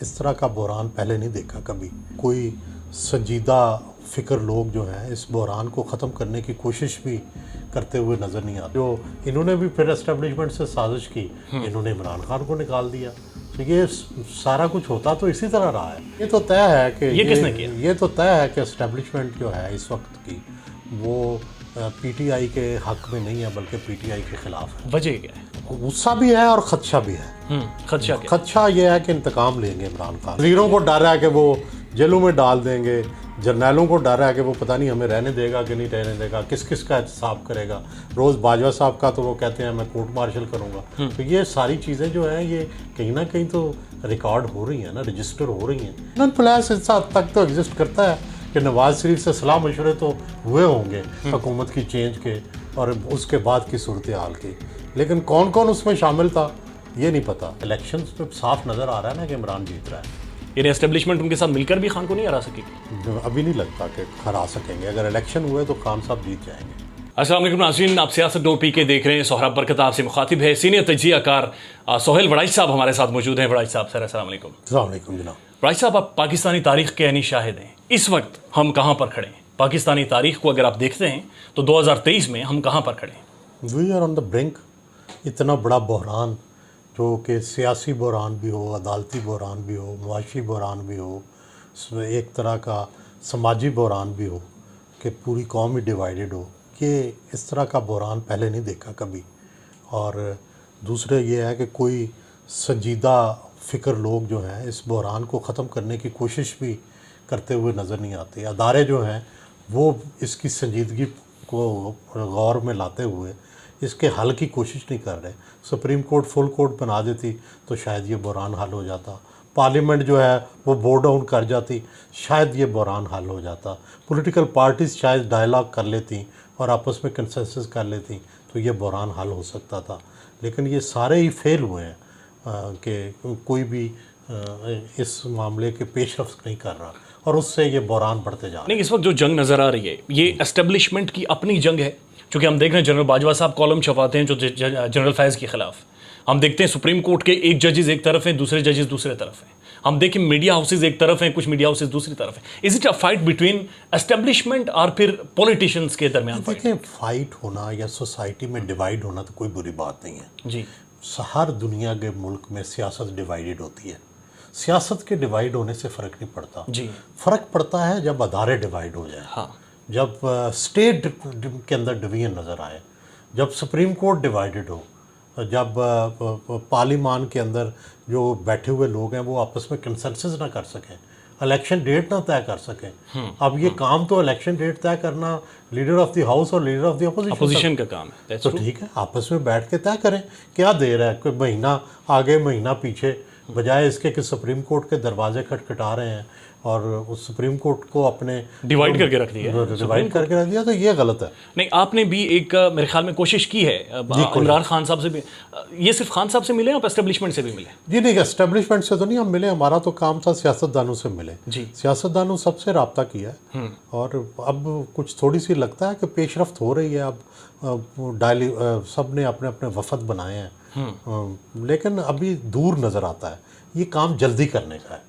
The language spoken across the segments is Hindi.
इस तरह का बहरान पहले नहीं देखा कभी। कोई संजीदा फ़िक्र लोग जो हैं इस बहरान को ख़त्म करने की कोशिश भी करते हुए नज़र नहीं आते। जो इन्होंने भी फिर एस्टेब्लिशमेंट से साजिश की, इन्होंने इमरान खान को निकाल दिया। तो ये सारा कुछ होता तो इसी तरह रहा है। ये तो तय है कि किसने किया? ये तो तय है कि एस्टेब्लिशमेंट जो है इस वक्त की वो पीटीआई के हक में नहीं है बल्कि पीटीआई के खिलाफ है। वजह क्या है? गुस्सा भी है और खदशा भी है। खदशा क्या? खदशा ये है कि इंतकाम लेंगे इमरान खान। वज़ीरों को डर है कि वो जेलों में डाल देंगे, जर्नैलों को डर है कि वो पता नहीं हमें रहने देगा कि नहीं रहने देगा, किस किस का एहतसाब करेगा। रोज़ बाजवा साहब का तो वो कहते हैं मैं कोर्ट मार्शल करूँगा। तो ये सारी चीज़ें जो हैं ये कहीं ना कहीं तो रिकॉर्ड हो रही हैं ना, रजिस्टर हो रही हैं। नॉन प्लस इस हद तक तो एग्जिस्ट करता है कि नवाज शरीफ से सलाह मशवरे तो हुए होंगे हुकूमत की चेंज के और उसके बाद की सूरत हाल की, लेकिन कौन कौन उसमें शामिल था ये नहीं पता। इलेक्शंस में साफ नज़र आ रहा है ना कि इमरान जीत रहा है। यानी एस्टेब्लिशमेंट उनके साथ मिलकर भी खान को नहीं हरा सकेगी? अभी नहीं लगता कि हरा सकेंगे। अगर इलेक्शन हुए तो खान साहब जीत जाएंगे। अस्सलाम वालेकुम नाज़रीन, आप सियासत डोर पी के देख रहे हैं। सोहराब बरकत आपसे मुखातिब है। सीनियर तजियाकार सोहेल वड़ाइच साहब हमारे साथ मौजूद हैं। वड़ाइच साहब सर अस्सलाम वालेकुम। अस्सलाम वालेकुम जनाब। वड़ाइच साहब, आप पाकिस्तानी तारीख के यानी शाहिद हैं। इस वक्त हम कहाँ पर खड़े हैं? पाकिस्तानी तारीख को अगर आप देखते हैं तो 2023 में हम कहाँ पर खड़े हैं? We are on the brink. इतना बड़ा बहरान जो कि सियासी बहरान भी हो, अदालती बहरान भी हो, मुआशी बहरान भी हो, एक तरह का समाजी बहरान भी हो कि पूरी कौम ही डिवाइडेड हो, कि इस तरह का बहरान पहले नहीं देखा कभी। और दूसरे ये है कि कोई संजीदा फ़िक्र लोग जो हैं इस बहरान को ख़त्म करने की कोशिश भी करते हुए नज़र नहीं आते। अदारे जो हैं वो इसकी संजीदगी को गौर में लाते हुए इसके हल की कोशिश नहीं कर रहे। सुप्रीम कोर्ट फुल कोर्ट बना देती तो शायद ये बहरान हल हो जाता। पार्लियामेंट जो है वो बोर्ड डाउन कर जाती, शायद ये बहरान हल हो जाता। पॉलिटिकल पार्टीज शायद डायलॉग कर लेती और आपस में कंसेंसस कर लेती तो ये बहरान हल हो सकता था। लेकिन ये सारे ही फेल हुए हैं कि कोई भी इस मामले के पेशरफ्त नहीं कर रहा और उससे ये बहरान बढ़ते जा रहे हैं। नहीं, इस वक्त जो जंग नज़र आ रही है ये एस्टेब्लिशमेंट की अपनी जंग है, क्योंकि हम देख रहे हैं जनरल बाजवा साहब कॉलम छपाते हैं जो जनरल फैज़ के खिलाफ। हम देखते हैं सुप्रीम कोर्ट के एक जजेस एक तरफ हैं, दूसरे जजेस दूसरे तरफ हैं। हम देखें मीडिया हाउसेज एक तरफ हैं, कुछ मीडिया हाउसेज दूसरी तरफ हैं। Is it a fight between establishment और फिर पॉलिटिशियंस के दरमियान? देखिए, फाइट होना या सोसाइटी में डिवाइड होना तो कोई बुरी बात नहीं है जी। हर दुनिया के मुल्क में सियासत डिवाइडेड होती है। सियासत के डिवाइड होने से फ़र्क नहीं पड़ता जी। फ़र्क पड़ता है जब अदारे डिवाइड हो जाए। हाँ। जब स्टेट के अंदर डिवीजन नज़र आए, जब सुप्रीम कोर्ट डिवाइडेड हो, जब पार्लियामान के अंदर जो बैठे हुए लोग हैं वो आपस में कंसेंसस ना कर सकें, इलेक्शन डेट ना तय कर सकें। अब ये काम तो इलेक्शन डेट तय करना लीडर ऑफ द हाउस और लीडर ऑफ द अपोजिशन का काम है। तो ठीक है, आपस में बैठ के तय करें। क्या देर है, कोई महीना आगे महीना पीछे, बजाय इसके कि सुप्रीम कोर्ट के दरवाजे खटखटा रहे हैं और उस सुप्रीम कोर्ट को अपने डिवाइड करके रख दिया, तो ये गलत है। नहीं, आपने भी एक मेरे ख्याल में कोशिश की है इमरान खान साहब से भी। ये सिर्फ खान साहब से मिले, आप एस्टेब्लिशमेंट से भी मिले? जी नहीं, एस्टेब्लिशमेंट से तो नहीं हम मिले। हमारा तो काम था सियासतदानों से मिले जी। सियासतदानों सबसे रब्ता किया है और अब कुछ थोड़ी सी लगता है कि पेशरफ्त हो रही है। अब डायली सब ने अपने अपने वफद बनाए हैं, लेकिन अभी दूर नज़र आता है। ये काम जल्दी करने का है,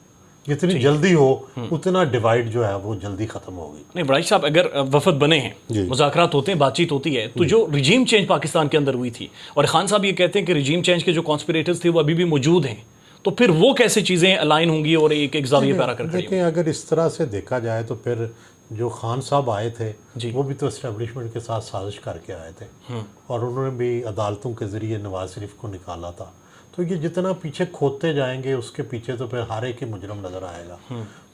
जितनी जल्दी हो उतना डिवाइड जो है वो जल्दी खत्म होगी। नहीं वड़ाइच साहब, अगर वफद बने हैं, मुज़ाकरात होते हैं, बातचीत होती है, तो जो रिजीम चेंज पाकिस्तान के अंदर हुई थी और खान साहब ये कहते हैं कि रिजीम चेंज के जो कॉन्स्पिरेटर्स थे वो अभी भी मौजूद हैं, तो फिर वो कैसे चीज़ें अलाइन होंगी और एक एक जाविये पैरा कर खड़ी होंगी? देखिए, अगर इस तरह से देखा जाए तो फिर जो खान साहब आए थे वो भी तो एस्टेब्लिशमेंट के साथ साजिश करके आए थे और उन्होंने भी अदालतों के ज़रिए नवाज शरीफ को निकाला था। तो ये जितना पीछे खोदते जाएंगे उसके पीछे तो फिर हर एक ही मुजरम नज़र आएगा।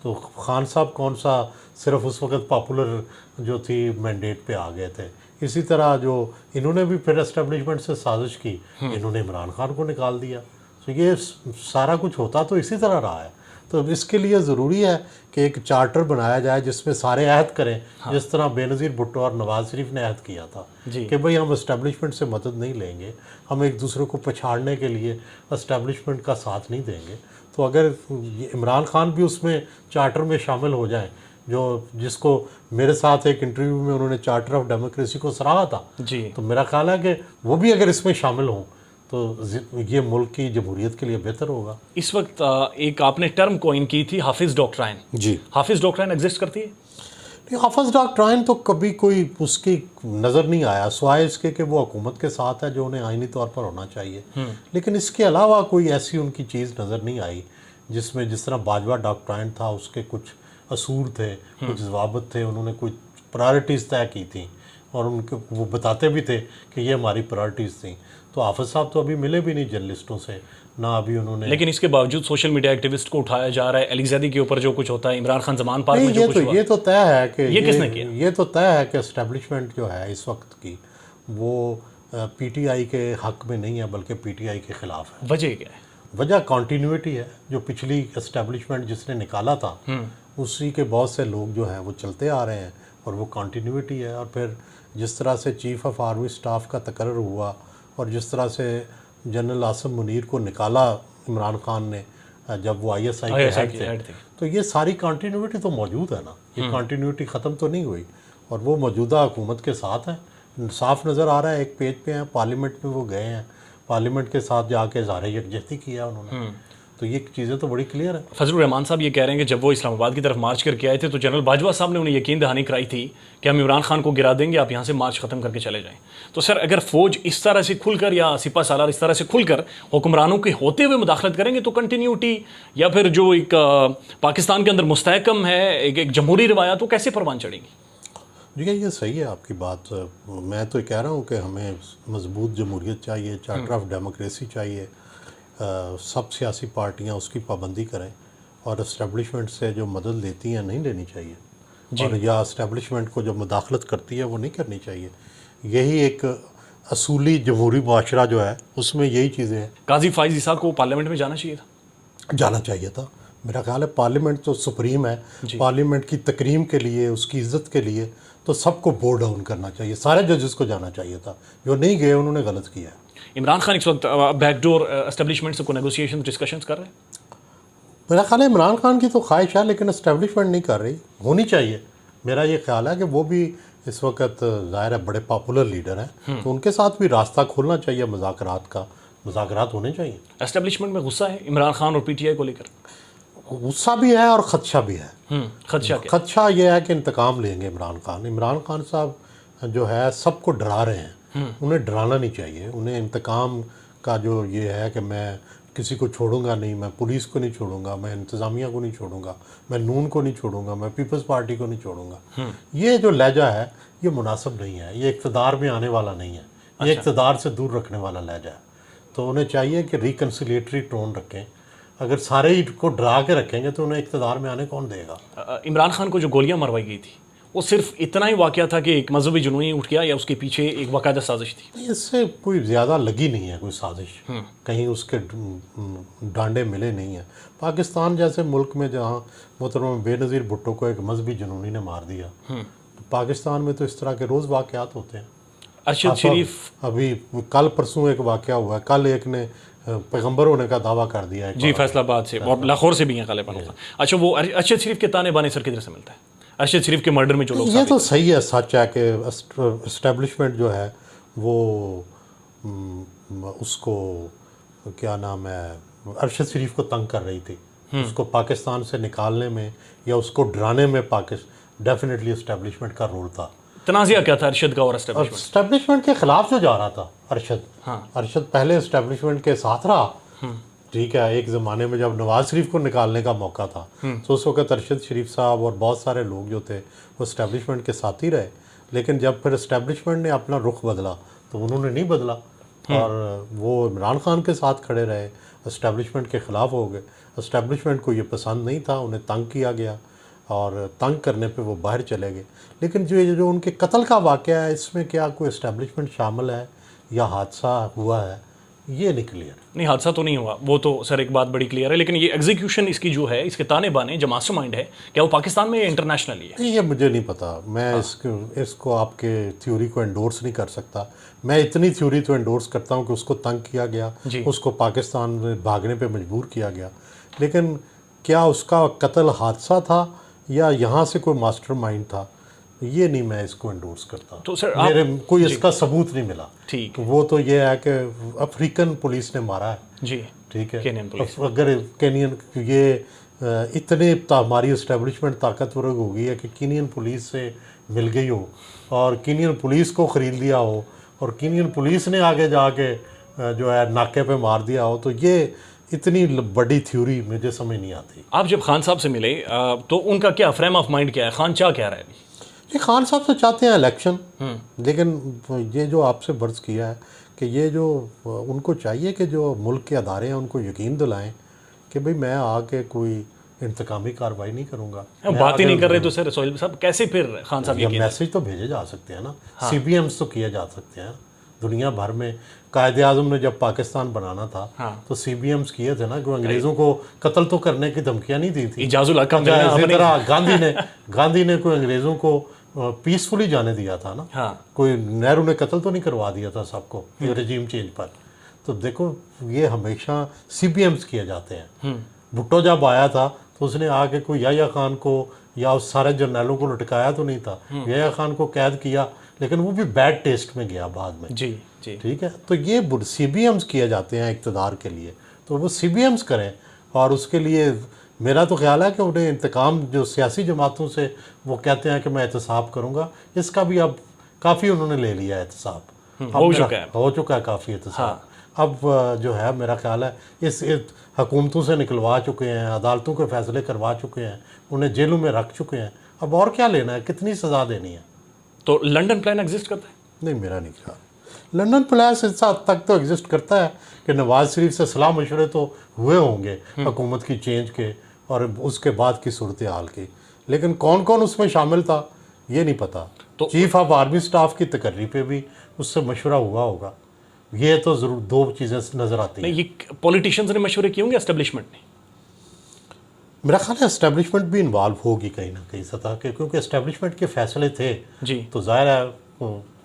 तो खान साहब कौन सा सिर्फ उस वक्त पॉपुलर जो थी मैंडेट पे आ गए थे। इसी तरह जो इन्होंने भी फिर एस्टेब्लिशमेंट से साजिश की, इन्होंने इमरान खान को निकाल दिया। तो ये सारा कुछ होता तो इसी तरह रहा है। तो इसके लिए ज़रूरी है कि एक चार्टर बनाया जाए जिसमें सारे अहद करें। हाँ। जिस तरह बेनज़ीर भुट्टो और नवाज शरीफ ने अहद किया था कि भाई हम एस्टेब्लिशमेंट से मदद नहीं लेंगे, हम एक दूसरे को पछाड़ने के लिए एस्टेब्लिशमेंट का साथ नहीं देंगे। तो अगर इमरान खान भी उसमें चार्टर में शामिल हो जाएं, जिसको मेरे साथ एक इंटरव्यू में उन्होंने चार्टर ऑफ डेमोक्रेसी को सराहा था जी, तो मेरा ख्याल है कि वो भी अगर इसमें शामिल हों तो ये मुल्क की जमहूरियत के लिए बेहतर होगा। इस वक्त एक आपने टर्म कॉइन की थी, हाफिज डॉक्ट्राइन। जी, हाफिज डॉक्ट्राइन एग्जिस्ट करती है? नहीं, हाफिज डॉक्ट्राइन तो कभी कोई उसकी नज़र नहीं आया, सिवाय इसके कि वो हुकूमत के साथ है, जो उन्हें आइनी तौर पर होना चाहिए। लेकिन इसके अलावा कोई ऐसी उनकी चीज़ नज़र नहीं आई जिसमें, जिस तरह बाजवा डॉक्ट्राइन था, उसके कुछ असूल थे, कुछ ज़वाबित थे, उन्होंने कुछ प्रायोरिटीज़ तय की थी और उनके वो बताते भी थे कि ये हमारी प्रायोरिटीज़ थी। तो हाफिज साहब तो अभी मिले भी नहीं जर्नलिस्टों से, ना अभी उन्होंने। लेकिन इसके बावजूद सोशल मीडिया एक्टिविस्ट को उठाया जा रहा है, अलीज़ादी के ऊपर जो कुछ होता है, इमरान खान जमान पार्क में जो कुछ हुआ, ये तो तय है कि ये किसने किया? ये तो तय है कि एस्टेब्लिशमेंट जो है इस वक्त की, वो पीटीआई के हक में नहीं है बल्कि पीटीआई के ख़िलाफ़ है। वजह क्या है? वजह कॉन्टीन्यूटी है, जो पिछली एस्टेब्लिशमेंट जिसने निकाला था उसी के बहुत से लोग जो हैं वो चलते आ रहे हैं और वो कॉन्टीन्यूटी है। और फिर जिस तरह से चीफ़ ऑफ आर्मी स्टाफ का तकर्रर हुआ और जिस तरह से जनरल आसिम मुनीर को निकाला इमरान खान ने जब वो आईएसआई के हेड थे, तो ये सारी कॉन्टीन्यूटी तो मौजूद है ना, ये कॉन्टीन्यूटी ख़त्म तो नहीं हुई और वो मौजूदा हुकूमत के साथ है। साफ नज़र आ रहा है, एक पेज पे हैं, पार्लियामेंट में वो गए हैं, पार्लियामेंट के साथ जाके इज़हार यकजहती किया उन्होंने, तो ये चीज़ें तो बड़ी क्लियर है। फजलुर रहमान साहब ये कह रहे हैं कि जब वो इस्लामाबाद की तरफ मार्च करके आए थे तो जनरल बाजवा साहब ने उन्हें यकीन दहानी कराई थी कि हम इमरान खान को गिरा देंगे, आप यहाँ से मार्च ख़त्म करके चले जाएं। तो सर, अगर फ़ौज इस तरह से खुलकर या सिपा सालार इस तरह से खुलकर हुक्मरानों के होते हुए मुदाखलत करेंगे तो कंटिन्यूटी या फिर जो एक पाकिस्तान के अंदर मुस्तहकम है एक जमहूरी रवायात, वो कैसे परवान चढ़ेंगी? जी, ये सही है आपकी बात। मैं तो कह रहा हूँ कि हमें मजबूत जमहूरियत चाहिए, चार्टर ऑफ डेमोक्रेसी चाहिए, सब सियासी पार्टियाँ उसकी पाबंदी करें और इस्टेब्लिशमेंट से जो मदद लेती हैं नहीं लेनी चाहिए, और या इस्टेब्लिशमेंट को जो मुदाखलत करती है वो नहीं करनी चाहिए। यही एक असूली जमहूरी माशरा जो है उसमें यही चीज़ें हैं। काजी फाइज ईसा को पार्लियामेंट में जाना चाहिए था? जाना चाहिए था, मेरा ख्याल है। पार्लियामेंट तो सुप्रीम है, पार्लियामेंट की तकरीम के लिए, उसकी इज़्ज़त के लिए तो सबको बोर्ड डाउन करना चाहिए, सारे जजेस को जाना चाहिए था। जो नहीं गए उन्होंने गलत किया है। इमरान खान इस वक्त बैकडोर एस्टेब्लिशमेंट से कोई नेगोशिएशन डिस्कशंस कर रहे हैं? मेरा ख्याल है इमरान खान की तो ख्वाहिश है लेकिन एस्टेब्लिशमेंट नहीं कर रही, होनी चाहिए। मेरा ये ख्याल है कि वो भी इस वक्त ज़ाहिर है बड़े पॉपुलर लीडर हैं, तो उनके साथ भी रास्ता खोलना चाहिए, मुज़ाकरात होने चाहिए। एस्टेब्लिशमेंट में गुस्सा है इमरान खान और पीटीआई को लेकर? गुस्सा भी है और ख़दशा भी है। खदशा क्या? खदशा ये है कि इंतकाम लेंगे इमरान खान। इमरान खान साहब जो है सबको डरा रहे हैं, उन्हें डराना नहीं चाहिए। उन्हें इंतकाम का जो ये है कि मैं किसी को छोड़ूंगा नहीं, मैं पुलिस को नहीं छोड़ूंगा, मैं इंतज़ामिया को नहीं छोड़ूंगा, मैं नून को नहीं छोड़ूंगा, मैं पीपल्स पार्टी को नहीं छोड़ूंगा, ये जो लहजा है ये मुनासिब नहीं है, ये इक़्तिदार में आने वाला नहीं है, ये इक़्तिदार से दूर रखने वाला लहजा है। तो उन्हें चाहिए कि रिकन्सिलेटरी टोन रखें। अगर सारे ही को डरा के रखेंगे तो उन्हें इक़्तिदार में आने कौन देगा? इमरान खान को जो गोलियां मरवाई गई थी वो सिर्फ इतना ही वाक़या था कि एक मजहबी जुनून उठ गया, या उसके पीछे एक बाकायदा साजिश थी? इससे कोई ज़्यादा लगी नहीं है कोई साजिश, कहीं उसके डांडे मिले नहीं हैं। पाकिस्तान जैसे मुल्क में जहाँ मोहतरम बेनज़ीर भुट्टो को एक मजहबी जुनूनी ने मार दिया, तो पाकिस्तान में तो इस तरह के रोज़ वाक़यात होते हैं। अरशद शरीफ अभी कल परसों एक वाक़या हुआ है, कल एक ने पैगंबर होने का दावा कर दिया है जी, फैसलाबाद से और लाहौर से भी हैं काले पानी। अच्छा, वो अरशद शरीफ के ताने बाने सर किधर से मिलता है? अरशद शरीफ के मर्डर में जो लोग, ये तो सही है, सच है कि एस्टेब्लिशमेंट जो है वो उसको क्या नाम है, अरशद शरीफ को तंग कर रही थी, उसको पाकिस्तान से निकालने में या उसको डराने में डेफिनेटली एस्टेब्लिशमेंट का रोल था। तनाज़ा क्या था अरशद का और एस्टेब्लिशमेंट के खिलाफ जो जा रहा था अरशद? अरशद पहले एस्टेब्लिशमेंट के साथ रहा, ठीक है। एक ज़माने में जब नवाज शरीफ को निकालने का मौका था तो उस वक्त अरशद शरीफ साहब और बहुत सारे लोग जो थे वो एस्टेब्लिशमेंट के साथ ही रहे, लेकिन जब फिर एस्टेब्लिशमेंट ने अपना रुख बदला तो उन्होंने नहीं बदला और वो इमरान खान के साथ खड़े रहे, एस्टेब्लिशमेंट के ख़िलाफ़ हो गए। एस्टेब्लिशमेंट को ये पसंद नहीं था, उन्हें तंग किया गया और तंग करने पे वो बाहर चले गए। लेकिन जो उनके कत्ल का वाक़या है, इसमें क्या कोई एस्टेब्लिशमेंट शामिल है या हादसा हुआ है, ये नहीं क्लियर। नहीं, हादसा तो नहीं हुआ, वो तो सर एक बात बड़ी क्लियर है, लेकिन ये एग्जीक्यूशन इसकी जो है, इसके ताने बाने जो मास्टरमाइंड है, क्या वो पाकिस्तान में या इंटरनेशनली है? ये मुझे नहीं पता, मैं इसको आपके थ्योरी को एंडोर्स नहीं कर सकता। मैं इतनी थ्योरी तो एंडोर्स करता हूँ कि उसको तंग किया गया, उसको पाकिस्तान में भागने पे मजबूर किया गया, लेकिन क्या उसका कत्ल हादसा था या यहाँ से कोई मास्टरमाइंड था, ये नहीं, मैं इसको एंडोर्स करता। तो सर मेरे कोई इसका सबूत नहीं मिला। ठीक, वो तो ये है कि अफ्रीकन पुलिस ने मारा है, जी, ठीक है, केनियन पुलिस। अगर केनियन ये इतने हमारी इस्टेब्लिशमेंट ताकतवर हो गई है कि केनियन पुलिस से मिल गई हो और केनियन पुलिस को ख़रीद लिया हो और केनियन पुलिस ने आगे जाके जो है नाके पे मार दिया हो, तो ये इतनी बड़ी थ्योरी मुझे समझ नहीं आती। आप जब खान साहब से मिले तो उनका क्या फ्रेम ऑफ माइंड क्या है, खान चाह क्या रहा है अभी? ये खान साहब तो चाहते हैं इलेक्शन, लेकिन ये जो आपसे बर्ज किया है कि ये जो उनको चाहिए कि जो मुल्क के अदारे हैं उनको यकीन दिलाएं कि भाई मैं आके कोई इंतकामी कार्रवाई नहीं करूंगा। बात ही नहीं कर रहे तो सर सोहेल साहब कैसे फिर खान साहब ये यकीन? मैसेज तो भेजे जा सकते हैं ना, CBMs तो किए जा सकते हैं दुनिया भर में। कायदे आज़म ने जब पाकिस्तान बनाना था तो CBMs किए थे ना, कि अंग्रेज़ों को कत्ल तो करने की धमकियाँ नहीं दी थी। इजाजुल हक इसी तरह गांधी ने कोई अंग्रेज़ों को पीसफुली जाने दिया था ना। हाँ, कोई नेहरू ने कत्ल तो नहीं करवा दिया था सबको ये रजीम चेंज पर। तो देखो ये हमेशा CBMs किए जाते हैं। भुट्टो जब आया था तो उसने आके कोई याह्या खान को या उस सारे जर्नैलों को लटकाया तो नहीं था, याह्या खान को कैद किया, लेकिन वो भी बैड टेस्ट में गया बाद में। जी जी, ठीक है, तो ये CBMs किए जाते हैं इक़्तिदार के लिए, तो वो CBMs करें। और उसके लिए मेरा तो ख्याल है कि उन्हें इंतकाम जो सियासी जमातों से वो कहते हैं कि मैं एहतसाब करूँगा, इसका भी अब काफ़ी उन्होंने ले लिया है एहतसाब। हो चुका है काफ़ी एहतसाब। अब जो है मेरा ख्याल है इस हुकूमतों से निकलवा चुके हैं, अदालतों के फैसले करवा चुके हैं, उन्हें जेलों में रख चुके हैं। अब और क्या लेना है, कितनी सज़ा देनी है? तो लंदन प्लान एग्जिस्ट करता है? नहीं, मेरा नहीं ख्याल लंदन प्लान इस हद तक तो एग्जिस्ट करता है कि नवाज शरीफ से सलाह मशवरे तो हुए होंगे हुकूमत की चेंज के और उसके बाद की सूरत हाल की, लेकिन कौन कौन उसमें शामिल था ये नहीं पता। तो चीफ ऑफ आर्मी स्टाफ की तकर्री पे भी उससे मशवरा हुआ होगा, ये तो ज़रूर दो चीज़ें नज़र आती हैं। नहीं, ये पॉलिटिशियंस ने मशवरे किए होंगे एस्टेब्लिशमेंट ने? मेरा ख्याल है एस्टेब्लिशमेंट भी इन्वॉल्व होगी कहीं ना कहीं सतह के, क्योंकि एस्टेब्लिशमेंट के फैसले थे जी, तो जाहिर है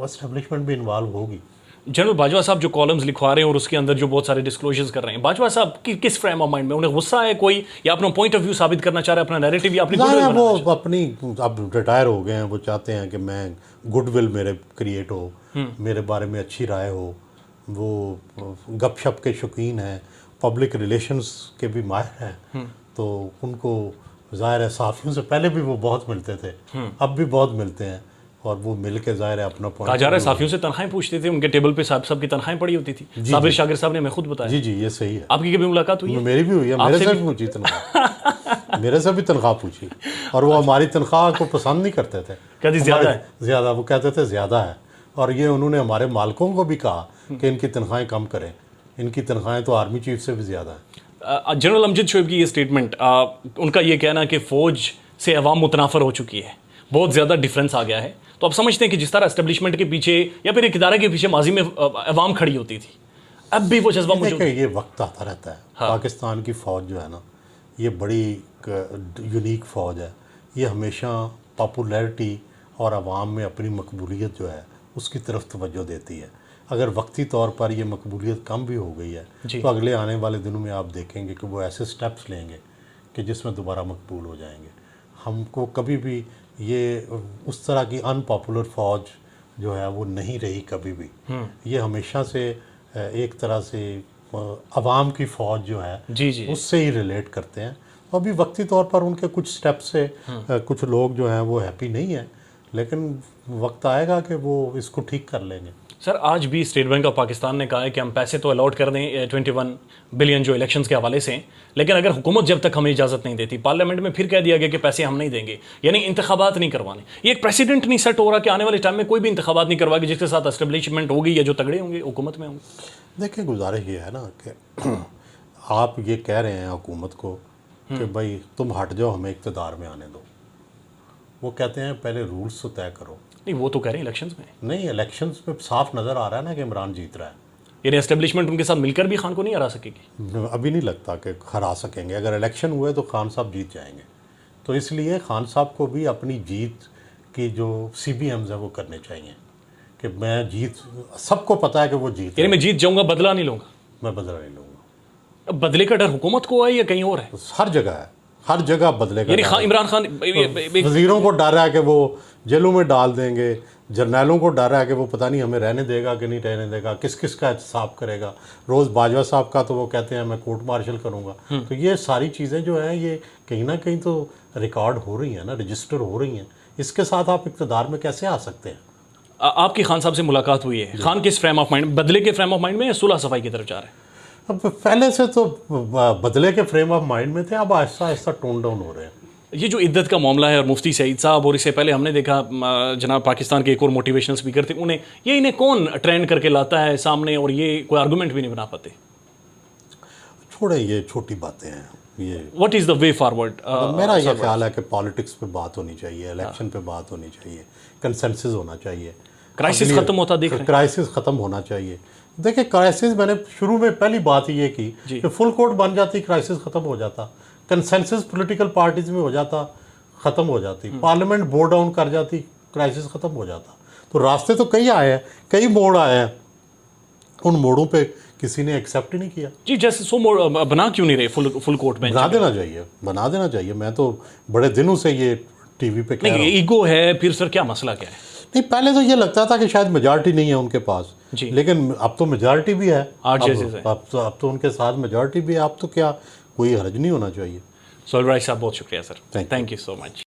एस्टेब्लिशमेंट भी इन्वॉल्व होगी। जनरल बाजवा साहब जो कॉलम्स लिखवा रहे हैं और उसके अंदर जो बहुत सारे डिस्क्लोजर्स कर रहे हैं, बाजवा साहब किस फ्रेम ऑफ माइंड में? उन्हें गुस्सा है कोई, या अपना पॉइंट ऑफ व्यू साबित करना चाह रहे हैं, अपना नैरेटिव, या अपनी गुडविल बनाना? वो अपनी अब रिटायर हो गए हैं, वो चाहते हैं कि मैं गुडविल मेरे क्रिएट हो, मेरे बारे में अच्छी राय हो। वो गपशप के शौकीन हैं, पब्लिक रिलेशंस के भी माहिर हैं, तो उनको ज़ाहिर है साफ़ियों से पहले भी वो बहुत मिलते थे, अब भी बहुत मिलते हैं, और वो मिल के ज़ाहिर है अपना कहा जा रहा है साफियों से तनख्वाहें पूछते थे, उनके टेबल पे साहब की तनख्वाहें पड़ी होती थी। साबिर शागिर साहब ने मैं खुद बताया। जी जी, ये सही है। आपकी कभी मुलाकात हुई है? मेरी भी हुई है, मेरे से भी पूछी तनख्वाह मेरे से भी तनख्वाह पूछी, और वो हमारी तनख्वाह को पसंद नहीं करते थे। कहते ज़्यादा है, ज़्यादा, वो कहते थे ज़्यादा है। और ये उन्होंने हमारे मालिकों को भी कहा कि इनकी तनख्वाहें कम करें, इनकी तनख्वाहें तो आर्मी चीफ से भी ज़्यादा है। जनरल अमजद शोएब की ये स्टेटमेंट, उनका ये कहना कि फ़ौज से अवाम मुतनाफर हो चुकी है, बहुत ज़्यादा डिफरेंस आ गया है। तो आप समझते हैं कि जिस तरह एस्टेब्लिशमेंट के पीछे या फिर एक इदारे के पीछे माजी में अवाम खड़ी होती थी, अब भी वो जज्बा मौजूद है? ये वक्त आता रहता है। पाकिस्तान की फ़ौज जो है ना, ये बड़ी यूनिक फ़ौज है। ये हमेशा पॉपुलैरिटी और आवाम में अपनी मकबूलियत जो है उसकी तरफ तवज्जो देती है। अगर वक्ती तौर पर ये मकबूलियत कम भी हो गई है तो अगले आने वाले दिनों में आप देखेंगे कि वो ऐसे स्टेप्स लेंगे कि जिसमें दोबारा मकबूल हो जाएंगे। हमको कभी भी ये उस तरह की अनपॉपुलर फ़ौज जो है वो नहीं रही कभी भी। ये हमेशा से एक तरह से अवाम की फ़ौज जो है जी जी, उससे ही रिलेट करते हैं। अभी वक्ती तौर पर उनके कुछ स्टेप से कुछ लोग जो हैं वो हैप्पी नहीं हैं, लेकिन वक्त आएगा कि वो इसको ठीक कर लेंगे। सर, आज भी स्टेट बैंक ऑफ पाकिस्तान ने कहा है कि हम पैसे तो अलॉट कर दें 21 बिलियन जो इलेक्शंस के हवाले से हैं, लेकिन अगर हुकूमत जब तक हमें इजाज़त नहीं देती, पार्लियामेंट में फिर कह दिया गया कि पैसे हम नहीं देंगे, यानी इंतखाबात नहीं करवाने। ये एक प्रेसिडेंट नहीं सेट हो रहा कि आने वाले टाइम में कोई भी इंतखाबात नहीं करवाएगी जिसके साथ एस्टेब्लिशमेंट होगी या जो तगड़े होंगे हुकूमत में होंगे? देखिए, गुजारिश ये है ना कि आप ये कह रहे हैं हुकूमत को कि भाई तुम हट जाओ, हमें इक़्तिदार में आने दो। वो कहते हैं पहले रूल्स तो तय करो। नहीं, वो तो कह रहे हैं इलेक्शंस में। नहीं, इलेक्शंस में साफ नज़र आ रहा है ना कि इमरान जीत रहा है। यानी एस्टेब्लिशमेंट उनके साथ मिलकर भी खान को नहीं हरा सकेगी? अभी नहीं लगता कि हरा सकेंगे। अगर इलेक्शन हुए तो खान साहब जीत जाएंगे। तो इसलिए खान साहब को भी अपनी जीत की जो CBMs है वो करने चाहिए कि मैं जीत, सबको पता है कि वो जीत, यानी मैं जीत जाऊंगा, बदला नहीं लूंगा। मैं बदला नहीं लूँगा। अब बदले का डर हुकूमत को है या कहीं और है? हर जगह है, हर जगह बदलेगा। यानी इमरान खान वजीरों को डर है कि वो जेलों में डाल देंगे, जर्नैलों को डर है कि वो पता नहीं हमें रहने देगा कि नहीं रहने देगा, किस किस का हिसाब करेगा। रोज़ बाजवा साहब का तो वो कहते हैं मैं कोर्ट मार्शल करूँगा। तो ये सारी चीज़ें जो हैं ये कहीं ना कहीं तो रिकॉर्ड हो रही हैं ना, रजिस्टर हो रही हैं। इसके साथ आप इक़्तिदार में कैसे आ सकते हैं? आपकी खान साहब से मुलाकात हुई है, खान किस फ्रेम ऑफ माइंड, बदले के फ्रेम ऑफ माइंड में या सुलह सफाई की तरफ जा रहे हैं? अब पहले से तो बदले के फ्रेम ऑफ माइंड में थे, अब आहिस्ता आहिस्ता टोन डाउन हो रहे हैं। ये जो इद्दत का मामला है और मुफ्ती सईद साहब, और इससे पहले हमने देखा जनाब पाकिस्तान के एक और मोटिवेशनल स्पीकर थे, उन्हें इन्हें कौन ट्रेंड करके लाता है सामने और ये कोई आर्गूमेंट भी नहीं बना पाते। छोड़े, ये छोटी बातें हैं। ये what is the way forward? मेरा ये ख्याल है कि पॉलिटिक्स पे बात होनी चाहिए, इलेक्शन पे बात होनी चाहिए, कंसेंसस होना चाहिए, क्राइसिस खत्म होता देख रहे हैं। क्राइसिस ख़त्म होना चाहिए। देखिए क्राइसिस, मैंने शुरू में पहली बात ये की कि फुल कोर्ट बन जाती, क्राइसिस ख़त्म हो जाता, कंसेंसस पॉलिटिकल पार्टीज में हो जाता, ख़त्म हो जाती, पार्लियामेंट बोर्ड डाउन कर जाती, क्राइसिस ख़त्म हो जाता। तो रास्ते तो कई आए हैं, कई मोड़ आए हैं, उन मोड़ों पे किसी ने एक्सेप्ट ही नहीं किया। जी, जैसे सो मोड़ बना क्यों नहीं रहे फुल कोर्ट बेंच? बना देना चाहिए, बना देना चाहिए। मैं तो बड़े दिनों से ये टीवी पे कह रहा हूं। ईगो है फिर सर, क्या मसला क्या है? नहीं, पहले तो ये लगता था कि शायद मेजॉरिटी नहीं है उनके पास, लेकिन अब तो मेजॉरिटी भी है, 8 जजेस है। अब तो उनके साथ मेजॉरिटी भी है। अब तो क्या कोई हर्ज नहीं होना चाहिए। सोहेल राय साहब बहुत शुक्रिया sir, Thank you. Thank you so much.